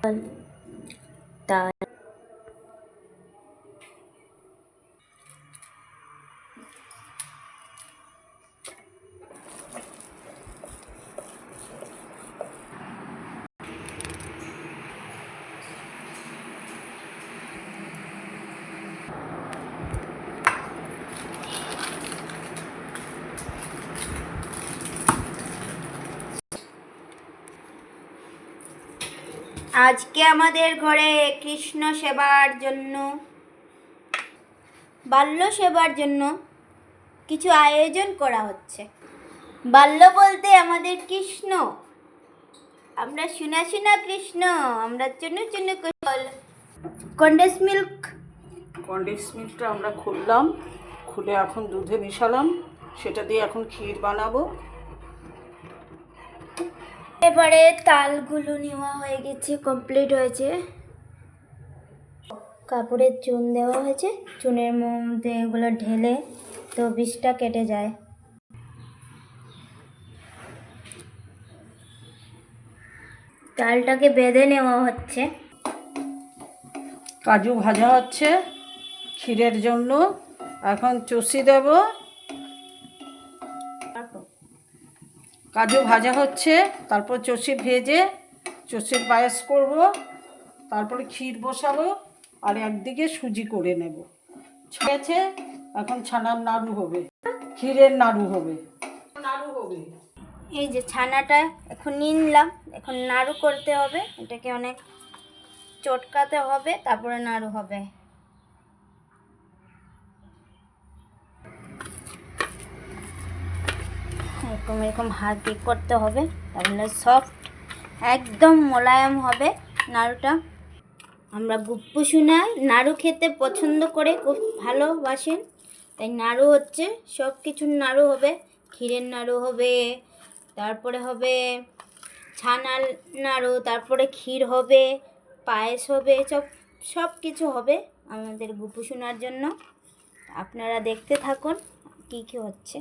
তাল আজকে আমাদের ঘরে কৃষ্ণ সেবার জন্য বাল্য সেবার জন্য কিছু আয়োজন করা হচ্ছে। বাল্য বলতে আমাদের কৃষ্ণ, আমরা শোনা কৃষ্ণ, আমরা চুনু চুনু কন্ডেন্স মিল্কটা আমরা খুললাম, খুলে এখন দুধে মিশালাম, সেটা দিয়ে এখন ক্ষীর বানাবো। এবারে তালগুলো নেওয়া হয়ে গেছে, কমপ্লিট হয়েছে। কাপড়ের চুন দেওয়া হয়েছে, চুনের মধ্যে এগুলো ঢেলে তো বিষটা কেটে যায়। তালটাকে বেঁধে নেওয়া হচ্ছে। কাজু ভাজা হচ্ছে ক্ষীরের জন্য, এখন চষি দেব। কাজু ভাজা হচ্ছে, তারপর চষি ভেজে চষির পায়েস করব, তারপরে ক্ষীর বসাবো, আর একদিকে সুজি করে নেব। ছেড়েছে, এখন ছানার নাড়ু হবে, ক্ষীরের নাড়ু হবে। এই যে ছানাটা এখন নিলাম, এখন নাড়ু করতে হবে, এটাকে অনেক চটকাতে হবে, তারপরে নাড়ু হবে। এরকম হাত দিয়ে করতে হবে, তাহলে সফট একদম মোলায়েম হবে নাড়ুটা। আমরা গুপ্পু সোনা নাড়ু খেতে পছন্দ করে, খুব ভালোবাসেন, তাই নাড়ু হচ্ছে, সব কিছুর নাড়ু হবে। ক্ষীরের নাড়ু হবে, তারপরে হবে ছানার নাড়ু, তারপরে ক্ষীর হবে, পায়েস হবে, সব কিছু হবে আমাদের গুপ্পু সোনার জন্য। আপনারা দেখতে থাকুন কী কী হচ্ছে।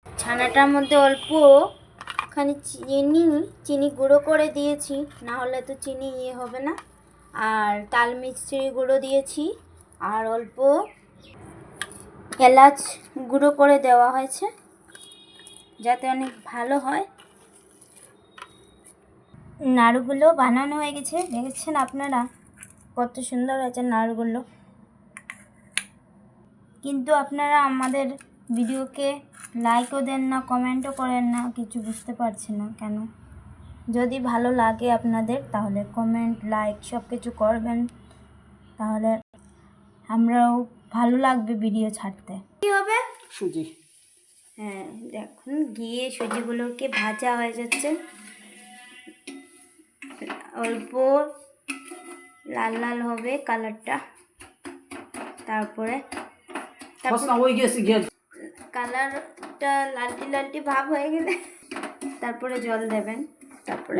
ছানাটার মধ্যে অল্প খানি চিনি গুঁড়ো করে দিয়েছি, না হলে তো চিনি হবে না। আর তাল মিছরি গুঁড়ো দিয়েছি, আর অল্প এলাচ গুঁড়ো করে দেওয়া হয়েছে, যাতে অনেক ভালো হয়। নাড়ুগুলো বানানো হয়ে গেছে, দেখেছেন আপনারা কত সুন্দর হয়েছে নাড়ুগুলো। কিন্তু আপনারা আমাদের ভিডিওকে লাইকও দেন না, কমেন্টও করেন না, কিছু বুঝতে পারছি না কেন। যদি ভালো লাগে আপনাদের, তাহলে কমেন্ট লাইক সব কিছু করবেন, তাহলে আমরাও ভালো লাগবে ভিডিও ছাড়তে। কী হবে? সুজি। হ্যাঁ, দেখুন গিয়ে সুজিগুলোকে ভাজা হয়ে যাচ্ছে, অল্প লাল লাল হবে কালারটা। তারপরে কালারটা লালটি ভাব হয়ে গেলে তারপরে জল দেবেন, তারপরে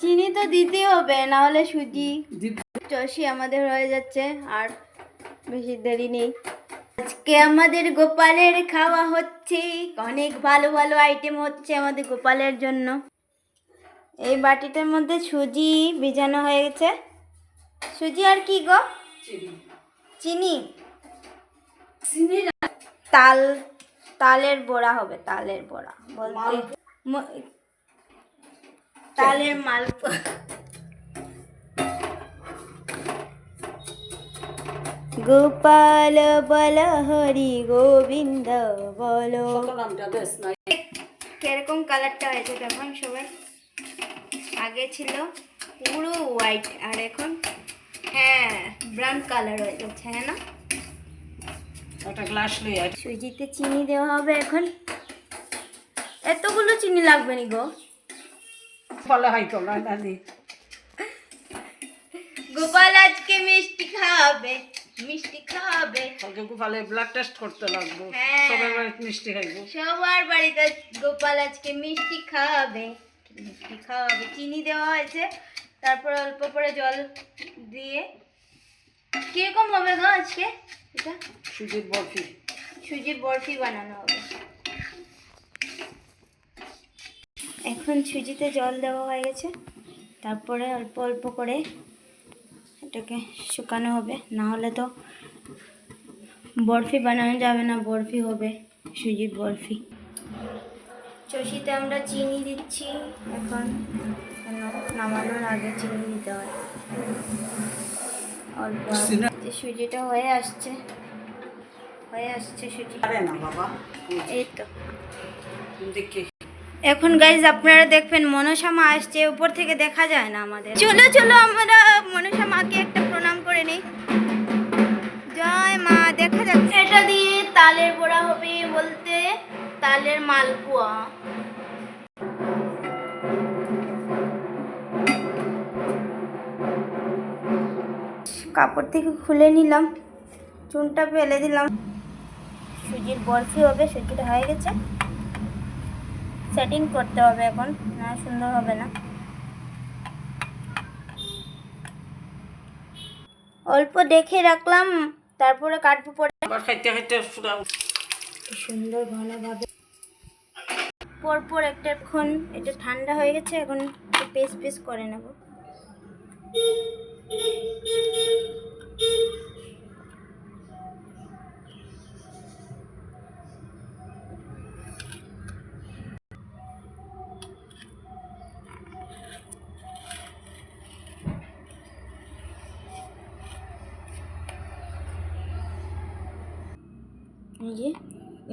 চিনি তো দিতেই হবে, না হলে সুজি চষি আমাদের হয়ে যাচ্ছে। আর বেশি দেরি নেই, আজকে আমাদের গোপালের খাওয়া হচ্ছে, অনেক ভালো ভালো আইটেম হচ্ছে আমাদের গোপালের জন্য। এই বাটিটার মধ্যে সুজি ভিজানো হয়ে গেছে, সুজি আর কি গো? চিনি। তালের বড়া হবে, তালের বড়া বলতে তালের মালপোয়া। গোপাল বল হরি গোবিন্দ বলো। কিরকম কালারটা হয়েছে দেখুন সবাই, আগে ছিল পুরো হোয়াইট, আর এখন হ্যাঁ ব্রাউন কালার হয়ে যাচ্ছে, হ্যাঁ না? একটা গ্লাস লই আর সুজিতে চিনি দেওয়া হবে এখন। এতগুলো চিনি লাগবে নি গো? ফলে হয়তো না দাদি। গোপাল আজকে মিষ্টি খাবে, মিষ্টি খাবে। কালকে গোপালে ব্লাড টেস্ট করতে লাগবে, হ্যাঁ, সবার বাড়িতে মিষ্টি খাইবো, সবার বাড়িতে গোপাল আজকে মিষ্টি খাবে, মিষ্টি খাবে। চিনি দেওয়া হয়েছে, তারপর অল্প করে জল দিয়ে। কিরকম হবে গো আজকে এটা? সুজির বরফি বানানো হবে। এখন সুজিতে জল দেওয়া হয়ে গেছে, তারপরে অল্প অল্প করে এটাকে শুকানো হবে, না হলে তো বরফি বানানো যাবে না, বরফি হবে, সুজির বরফি। চষিতে আমরা চিনি দিচ্ছি এখন, কেন নামানোর আগে চিনি দিতে হয় অল্প। সুজিটা হয়ে আসছে সুজি। আরে না বাবা, এই তো দেখি এখন গাইজ আপনারা দেখবেন মনসা মা আসছে, উপর থেকে দেখা যায় না আমাদের। চলো চলো আমরা মনসা মাকে একটা প্রণাম করে নিই। জয় মা। দেখা যাচ্ছে এটা দিয়ে তালের বড়া হবে, বলতে তালের মালপোয়া। কাপড় থেকে খুলে নিলাম, চুনটা ফেলে দিলাম। সুজির বরফি হবে, সুজিটা হয়ে গেছে, সেটিং করতে হবে এখন, না সুন্দর হবে না। অল্প দেখে রাখলাম, তারপরে কাটবো পরে। খাইতে খাইতে সুন্দর ভালোভাবে পরপর এখন এটা ঠান্ডা হয়ে গেছে, এখন পিস পিস করে নেব।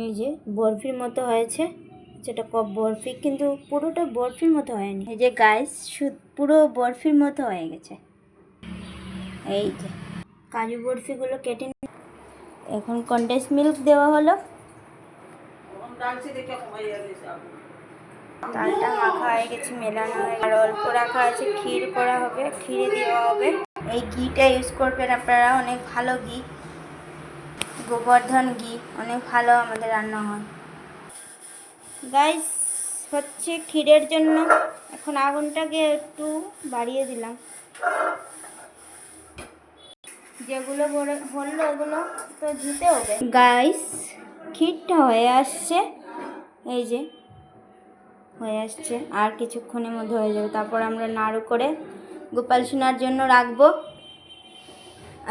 এই যে বরফির মতো হয়েছে, যেটা বরফি, কিন্তু পুরোটা বরফির মতো হয়নি। এই যে গাইস পুরো বরফির মতো হয়ে গেছে। এই যে কাজু বরফিগুলো কেটে এখন কনডেন্স মিল্ক দেওয়া হলো, তালটা মাখা হয়ে গেছে, মেলানো হয়ে, আর অল্প রাখা আছে, ক্ষীর করা হবে, ক্ষীরে দেওয়া হবে। এই ঘিটা ইউজ করবেন আপনারা, অনেক ভালো ঘি, গোবর্ধন ঘি, অনেক ভালো আমাদের রান্না হয়। গাইস হচ্ছে ক্ষীরের জন্য এখন আগুনটাকে একটু বাড়িয়ে দিলাম, যেগুলো বললো ওগুলো তো দিতে হবে। গাইস ক্ষীরটা হয়ে আসছে, এই যে হয়ে আসছে, আর কিছুক্ষণের মধ্যে হয়ে যাবে। তারপর আমরা নাড়ু করে গোপাল সোনার জন্য রাখবো।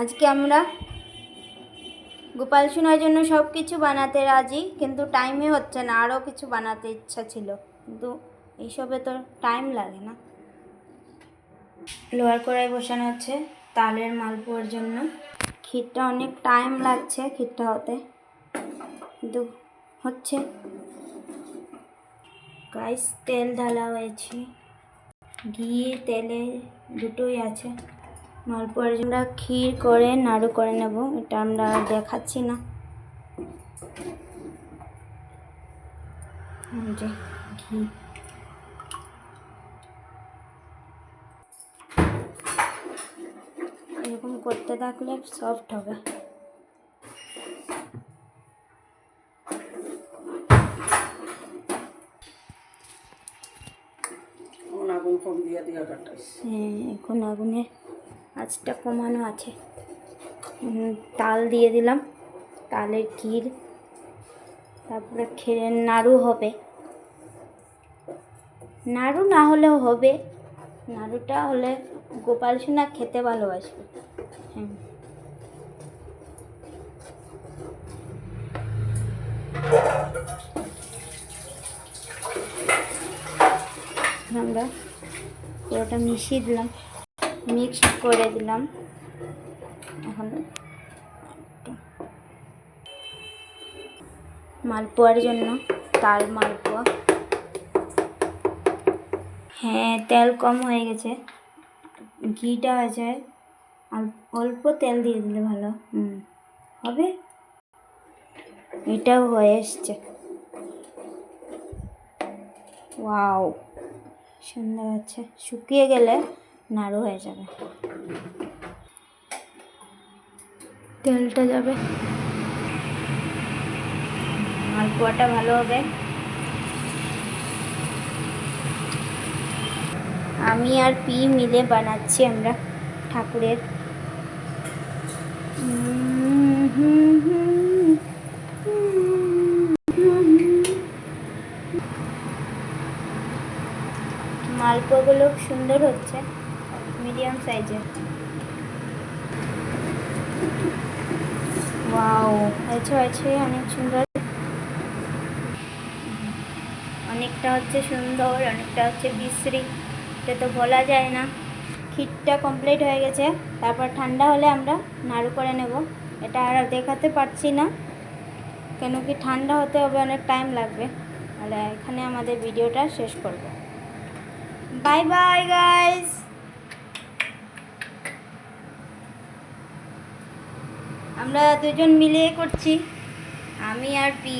আজকে আমরা গোপাল সোনার জন্য সব কিছু বানাতে রাজি, কিন্তু টাইমে হচ্ছে না, আরও কিছু বানাতে ইচ্ছা ছিল, কিন্তু এইসবে তো টাইম লাগে না। লোহার কড়াই বসানো হচ্ছে তালের মালপোয়ার জন্য। ক্ষীরটা অনেক টাইম লাগছে ক্ষীরটা হতে, কিন্তু হচ্ছে। গাইস তেল ঢালা হয়েছে, ঘি তেলে দুটোই আছে। মালপোয়ার জন্য ক্ষীর করে নাড়ু করে নেব, এটা আমরা দেখাচ্ছি না। যে ঘি এরকম করতে থাকলে সফট হবে। হ্যাঁ, এখন আগুনের আঁচটা কমানো আছে। তাল দিয়ে দিলাম, তালের ক্ষীর, তারপরে ক্ষীরের নাড়ু হবে। নাড়ু না হলেও হবে, নাড়ুটা হলে গোপাল সোনা খেতে ভালোবাসবে। হ্যাঁ, আমরা পুরোটা মিশিয়ে দিলাম, মিক্সড করে দিলাম। এখন মালপোয়ার জন্য তাল মালপোয়া। হ্যাঁ, তেল কম হয়ে গেছে, ঘিটা আছে, আর অল্প তেল দিয়ে দিলে ভালো হবে। এটাও হয়ে এসছে, ওয়াও সুন্দর আছে। শুকিয়ে গেলে নাড়ু হয়ে যাবে, তেলটা যাবে, মালপোয়াটা ভালো হবে। আমি আর পি মিলে বানাচ্ছি আমরা ঠাকুরের। মালপোয়াগুলো সুন্দর হচ্ছে, মিডিয়াম সাইজের। ওয়াও, হয়েছে অনেক সুন্দর। অনেকটা হচ্ছে সুন্দর, অনেকটা হচ্ছে বিশ্রী, এটা তো বলা যায় না। ক্ষীরটা কমপ্লিট হয়ে গেছে, তারপর ঠান্ডা হলে আমরা নাড়ু করে নেব। এটা আর দেখাতে পারছি না, কেন কি ঠান্ডা হতে হবে, অনেক টাইম লাগবে। তাহলে এখানে আমাদের ভিডিওটা শেষ করব। Bye bye guys. আমরা দুজন মিলে করছি, আমি আর পি।